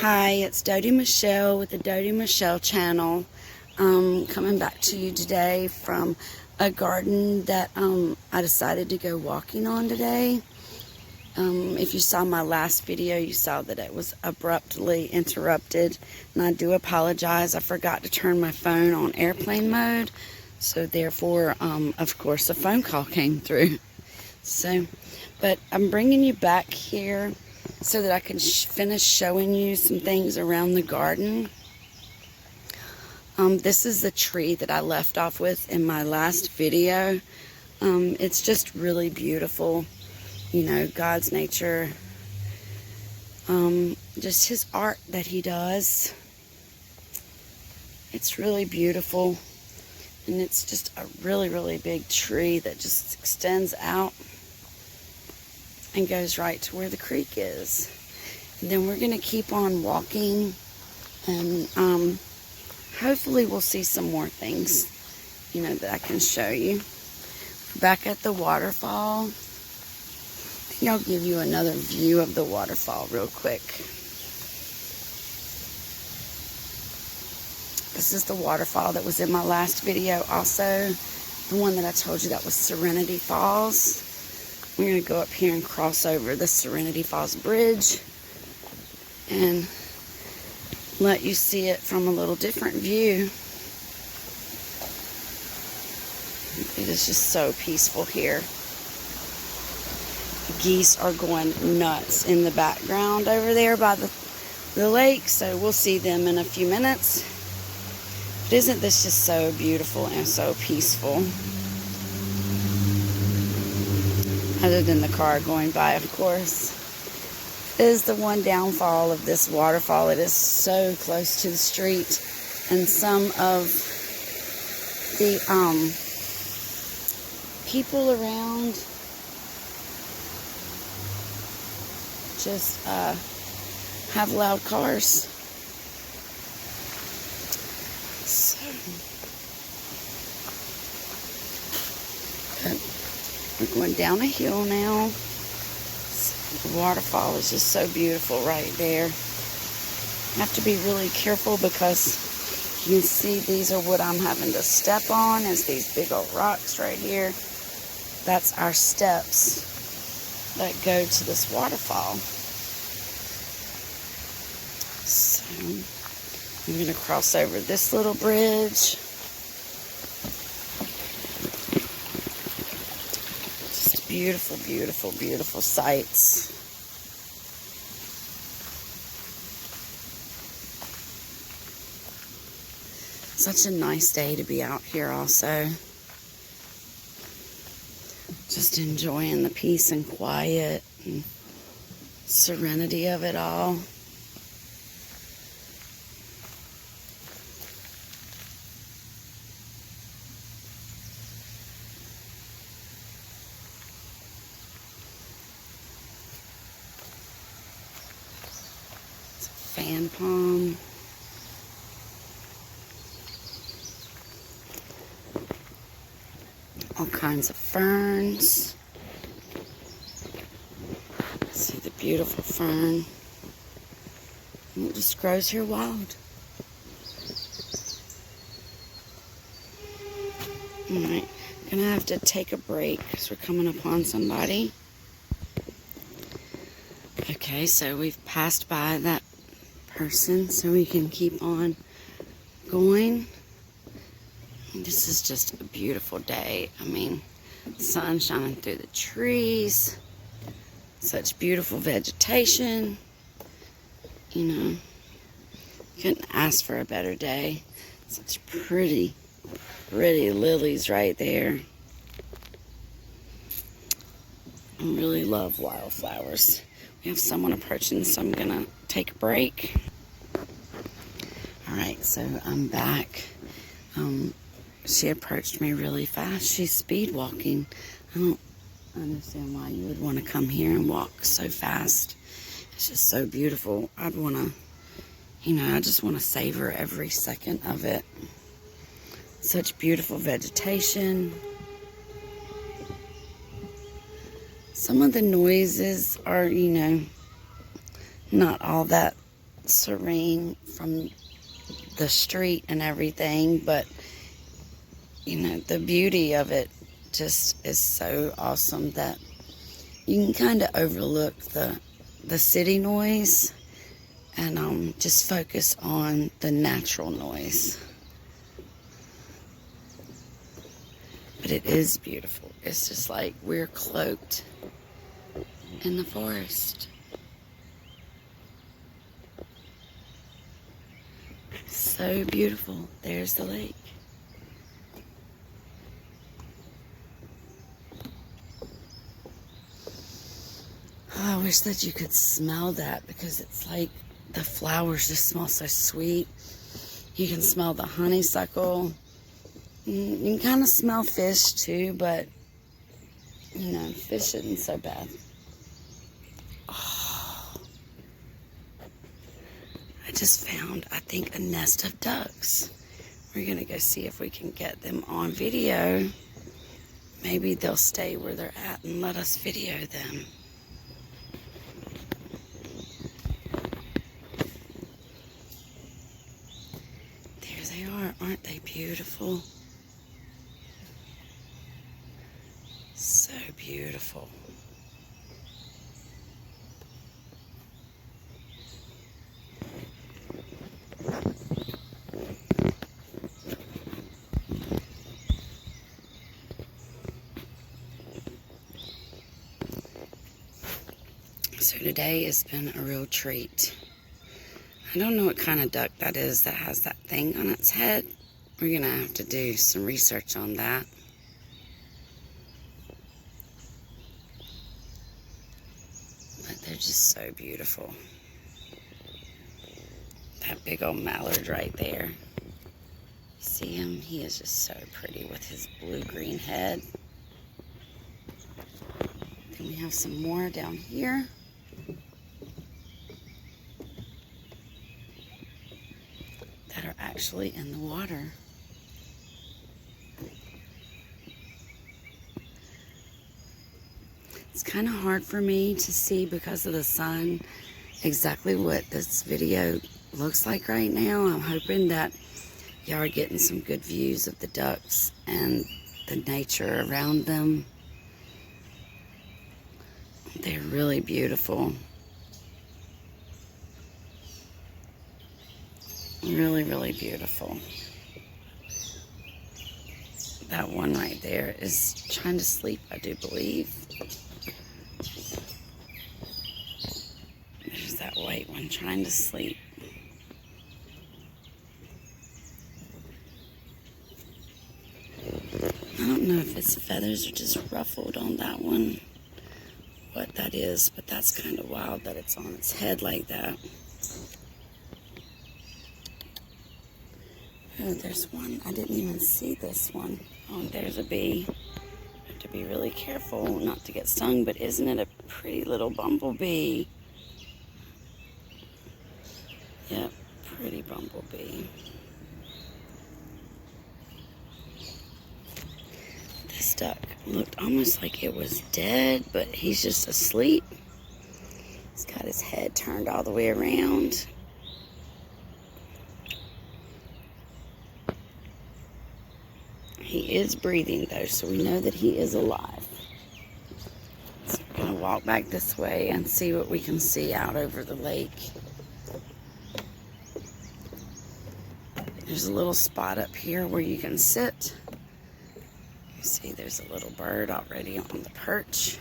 Hi, it's Dodie Michelle with the Dodie Michelle channel. Coming back to you today from a garden that I decided to go walking on today. If you saw my last video, you saw that it was abruptly interrupted, and I do apologize. I forgot to turn my phone on airplane mode, so therefore, of course, a phone call came through. But I'm bringing you back here so that I can finish showing you some things around the garden. This is the tree that I left off with in my last video. It's just really beautiful, you know, God's nature, just his art that he does. It's really beautiful, and it's just a really, really big tree that just extends out and goes right to where the creek is. And then we're going to keep on walking, and hopefully we'll see some more things, you know, that I can show you. Back at the waterfall, I think I'll give you another view of the waterfall real quick. This is the waterfall that was in my last video also. The one that I told you that was Serenity Falls. We're going to go up here and cross over the Serenity Falls Bridge and let you see it from a little different view. It is just so peaceful here. The geese are going nuts in the background over there by the lake, so we'll see them in a few minutes. But isn't this just so beautiful and so peaceful? Other than the car going by, of course. It is the one downfall of this waterfall. It is so close to the street, and some of the people around just have loud cars. So, we're going down a hill now. The waterfall is just so beautiful right there. I have to be really careful because you can see these are what I'm having to step on. Is these big old rocks right here. That's our steps that go to this waterfall. So I'm going to cross over this little bridge. Beautiful, beautiful, beautiful sights. Such a nice day to be out here also. Just enjoying the peace and quiet and serenity of it all. Fan palm. All kinds of ferns. See the beautiful fern. And it just grows here wild. Alright, gonna have to take a break because we're coming upon somebody. Okay, so we've passed by that person, so we can keep on going. This is just a beautiful day. I mean, the sun shining through the trees, such beautiful vegetation. You know, couldn't ask for a better day. Such pretty, pretty lilies right there. I really love wildflowers. We have someone approaching, so I'm gonna take a break. Alright, so I'm back. She approached me really fast. She's speed walking. I don't understand why you would want to come here and walk so fast. It's just so beautiful. I'd want to, you know, I just want to savor every second of it. Such beautiful vegetation. Some of the noises are, you know, not all that serene from the street and everything, but you know, the beauty of it just is so awesome that you can kind of overlook the city noise and just focus on the natural noise. But it is beautiful. It's just like we're cloaked in the forest. So beautiful. There's the lake. Oh, I wish that you could smell that, because it's like the flowers just smell so sweet. You can smell the honeysuckle. You can kind of smell fish too, but you know, fish isn't so bad. Oh, I just found, I think, a nest of ducks. We're gonna go see if we can get them on video. Maybe they'll stay where they're at and let us video them. There they are. Aren't they beautiful? So beautiful. So today has been a real treat. I don't know what kind of duck that is that has that thing on its head. We're gonna have to do some research on that. But they're just so beautiful. That big old mallard right there. You see him? He is just so pretty with his blue-green head. Then we have some more down here. That are actually in the water. It's kind of hard for me to see because of the sun exactly what this video looks like right now. I'm hoping that y'all are getting some good views of the ducks and the nature around them. They're really beautiful. Really, really beautiful. That one right there is trying to sleep, I do believe. There's that white one trying to sleep. I don't know if its feathers are just ruffled on that one, what that is, but that's kind of wild that it's on its head like that. Oh, there's one. I didn't even see this one. Oh, there's a bee. I have to be really careful not to get stung, but isn't it a pretty little bumblebee? Yep, pretty bumblebee. This duck looked almost like it was dead, but he's just asleep. He's got his head turned all the way around. He is breathing though, so we know that he is alive. So we're gonna walk back this way and see what we can see out over the lake. There's a little spot up here where you can sit. You see there's a little bird already on the perch.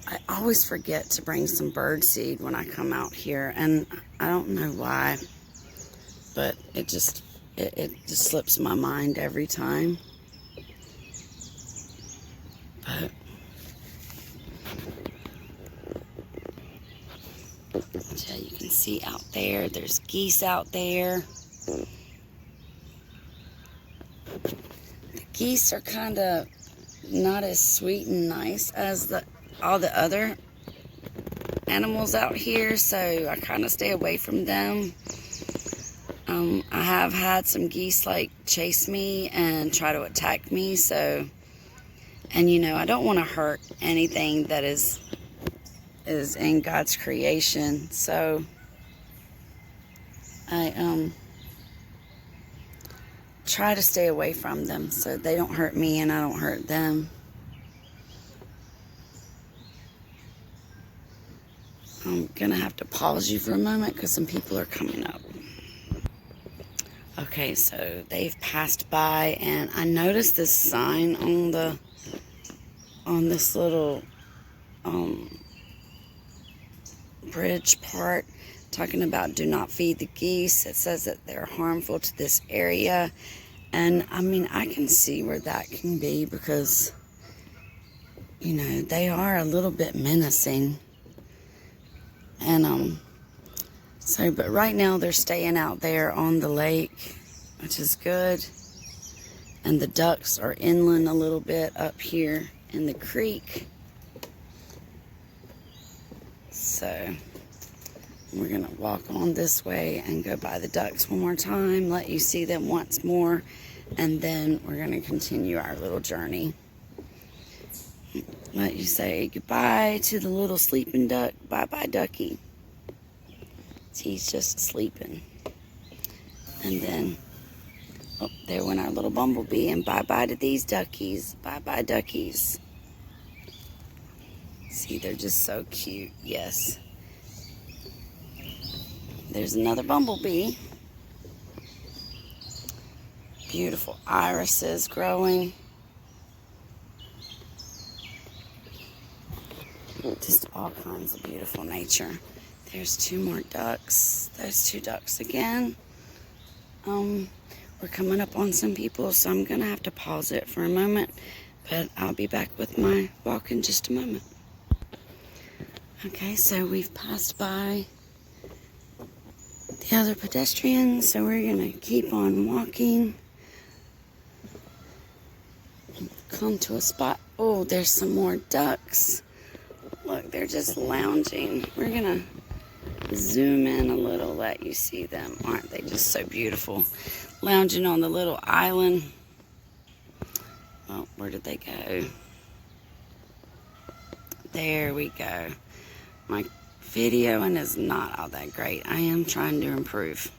I always forget to bring some bird seed when I come out here, and I don't know why, but it just slips my mind every time. But yeah, you can see out there, there's geese out there. The geese are kind of not as sweet and nice as all the other animals out here, so I kind of stay away from them. I have had some geese like chase me and try to attack me, so, and you know, I don't want to hurt anything that is is in God's creation. So I try to stay away from them so they don't hurt me and I don't hurt them. I'm gonna have to pause you for a moment because some people are coming up. Okay, so they've passed by and I noticed this sign on this little bridge part talking about do not feed the geese. It says that they're harmful to this area, and I mean, I can see where that can be because, you know, they are a little bit menacing. And so, but right now they're staying out there on the lake, which is good. And the ducks are inland a little bit up here in the creek. So we're gonna walk on this way and go by the ducks one more time, let you see them once more, and then we're gonna continue our little journey. Let you say goodbye to the little sleeping duck. Bye-bye, ducky. He's just sleeping. And then, oh, there went our little bumblebee, and bye-bye to these duckies. Bye-bye, duckies. See, they're just so cute. Yes. There's another bumblebee. Beautiful irises growing. Just all kinds of beautiful nature. There's two more ducks. There's two ducks again. We're coming up on some people, so I'm gonna have to pause it for a moment, but I'll be back with my walk in just a moment. Okay, so we've passed by the other pedestrians, so we're gonna keep on walking. Come to a spot. Oh, there's some more ducks. Look, they're just lounging. We're gonna zoom in a little, let you see them. Aren't they just so beautiful? Lounging on the little island. Well, where did they go? There we go. My videoing is not all that great. I am trying to improve.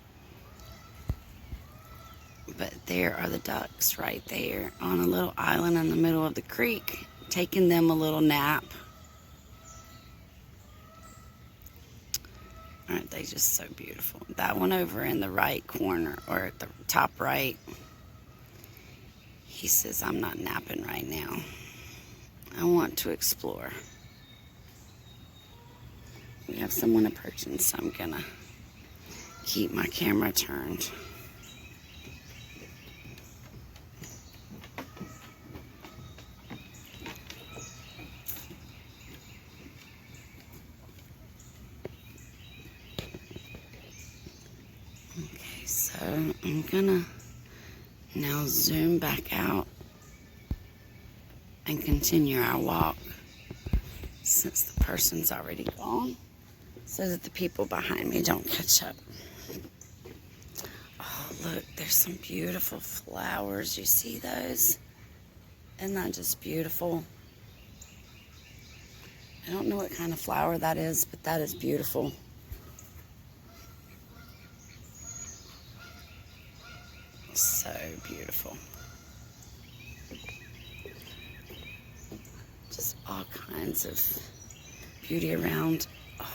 But there are the ducks right there on a little island in the middle of the creek, taking them a little nap. Aren't they just so beautiful? That one over in the right corner, or at the top right, he says, I'm not napping right now. I want to explore. We have someone approaching, so I'm gonna keep my camera turned. Okay, so I'm gonna now zoom back out and continue our walk since the person's already gone, so that the people behind me don't catch up. Oh, look, there's some beautiful flowers. You see those? Isn't that just beautiful? I don't know what kind of flower that is, but that is beautiful. So beautiful. Just all kinds of beauty around. Oh,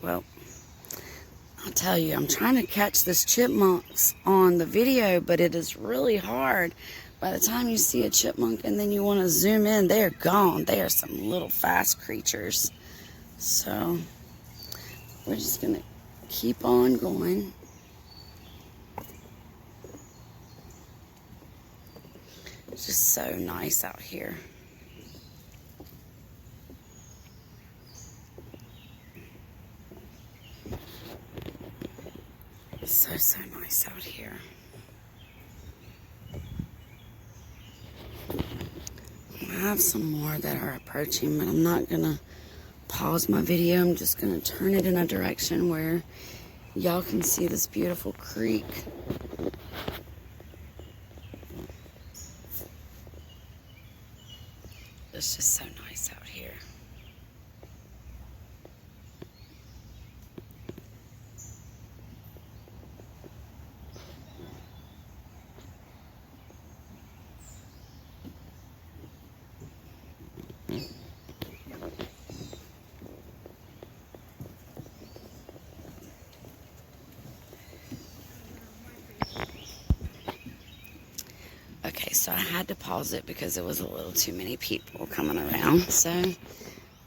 well, I'll tell you, I'm trying to catch this chipmunks on the video, but it is really hard. By the time you see a chipmunk and then you want to zoom in, they're gone. They are some little fast creatures. So we're just going to keep on going. It's just so nice out here. So nice out here. I have some more that are approaching, but I'm not gonna pause my video. I'm just gonna turn it in a direction where y'all can see this beautiful creek. It's just so nice out here. so I had to pause it because there was a little too many people coming around. So,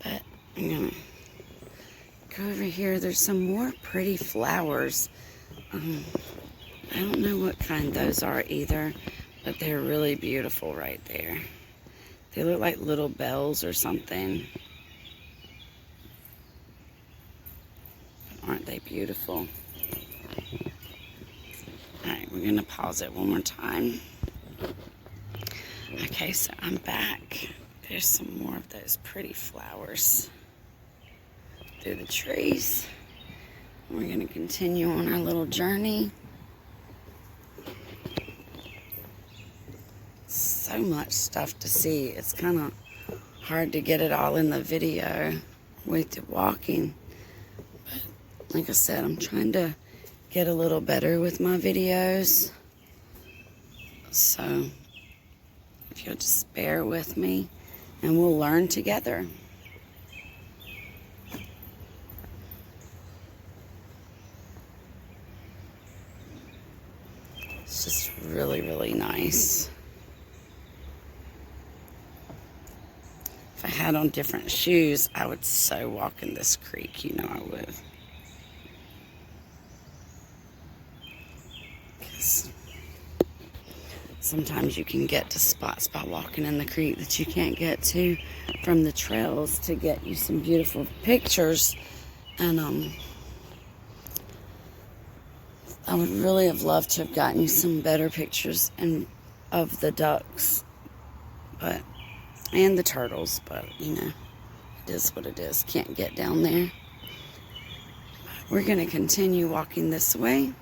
but I'm gonna go over here. There's some more pretty flowers. I don't know what kind those are either, but they're really beautiful right there. They look like little bells or something. Aren't they beautiful? Alright, we're going to pause it one more time. Okay, so I'm back. There's some more of those pretty flowers through the trees. We're going to continue on our little journey. So much stuff to see. It's kind of hard to get it all in the video with walking. But like I said, I'm trying to get a little better with my videos. So if you'll just bear with me and we'll learn together. It's just really, really nice. If I had on different shoes, I would so walk in this creek, you know I would. Because sometimes you can get to spots by walking in the creek that you can't get to from the trails to get you some beautiful pictures. And I would really have loved to have gotten you some better pictures of the ducks, and the turtles, but you know, it is what it is. Can't get down there. We're going to continue walking this way.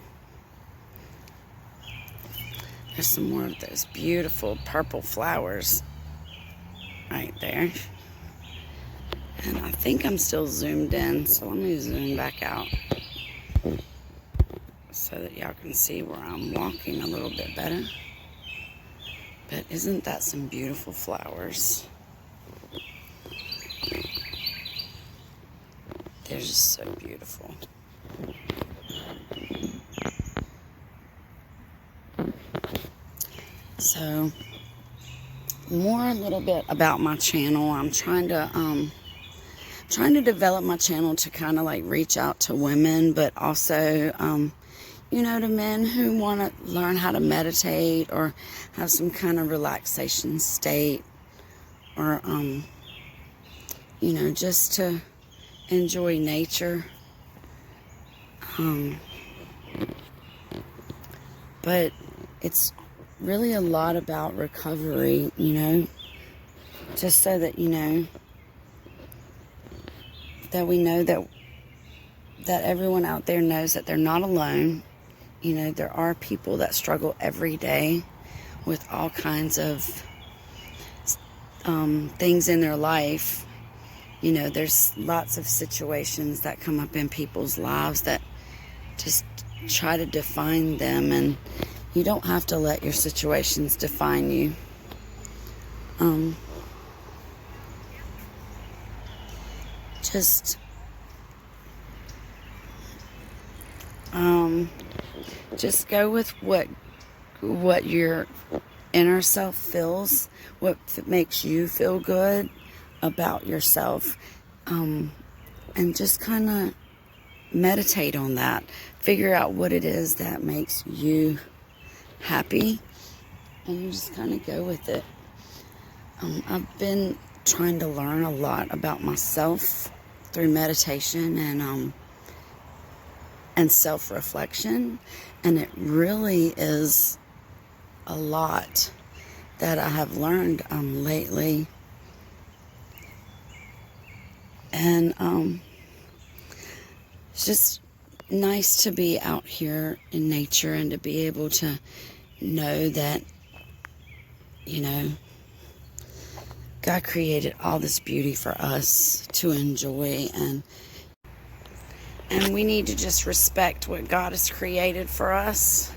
There's some more of those beautiful purple flowers right there. And I think I'm still zoomed in, so let me zoom back out so that y'all can see where I'm walking a little bit better. But isn't that some beautiful flowers? They're just so beautiful. So, more a little bit about my channel. I'm trying to develop my channel to kind of like reach out to women, but also you know, to men who want to learn how to meditate or have some kind of relaxation state, or you know, just to enjoy nature. But it's really a lot about recovery, you know, just so that, you know, that we know that everyone out there knows that they're not alone. You know, there are people that struggle every day with all kinds of things in their life. You know, there's lots of situations that come up in people's lives that just try to define them, and you don't have to let your situations define you. Just go with what your inner self feels, what makes you feel good about yourself, and just kind of meditate on that. Figure out what it is that makes you happy, and you just kind of go with it. I've been trying to learn a lot about myself through meditation and self-reflection, and it really is a lot that I have learned lately. And it's just nice to be out here in nature and to be able to know that, you know, God created all this beauty for us to enjoy, and we need to just respect what God has created for us.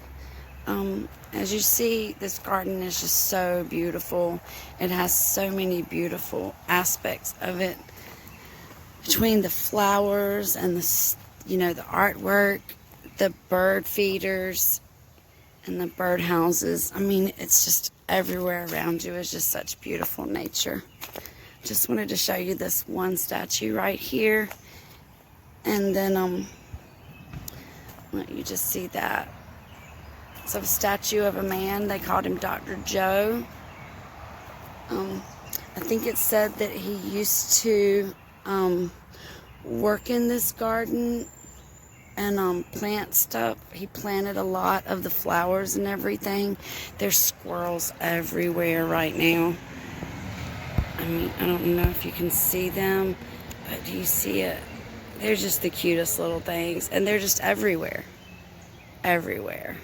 As you see, this garden is just so beautiful. It has so many beautiful aspects of it. Between the flowers and the, you know, the artwork, the bird feeders, and the birdhouses. I mean, it's just everywhere around you is just such beautiful nature. Just wanted to show you this one statue right here, and then let you just see that. It's a statue of a man. They called him Dr. Joe. I think it said that he used to work in this garden and plant stuff. He planted a lot of the flowers and everything. There's squirrels everywhere right now. I mean, I don't know if you can see them, but do you see it? They're just the cutest little things, and they're just everywhere. Everywhere.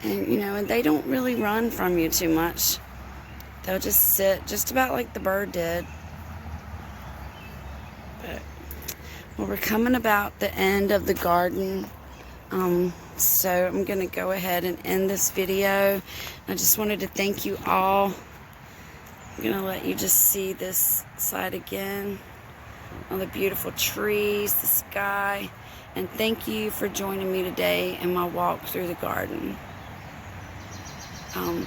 And, you know, and they don't really run from you too much. They'll just sit, just about like the bird did. But, well, we're coming about the end of the garden. So I'm going to go ahead and end this video. I just wanted to thank you all. I'm going to let you just see this side again. All the beautiful trees, the sky. And thank you for joining me today in my walk through the garden. I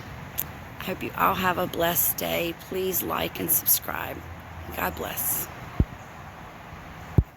hope you all have a blessed day. Please like and subscribe. God bless.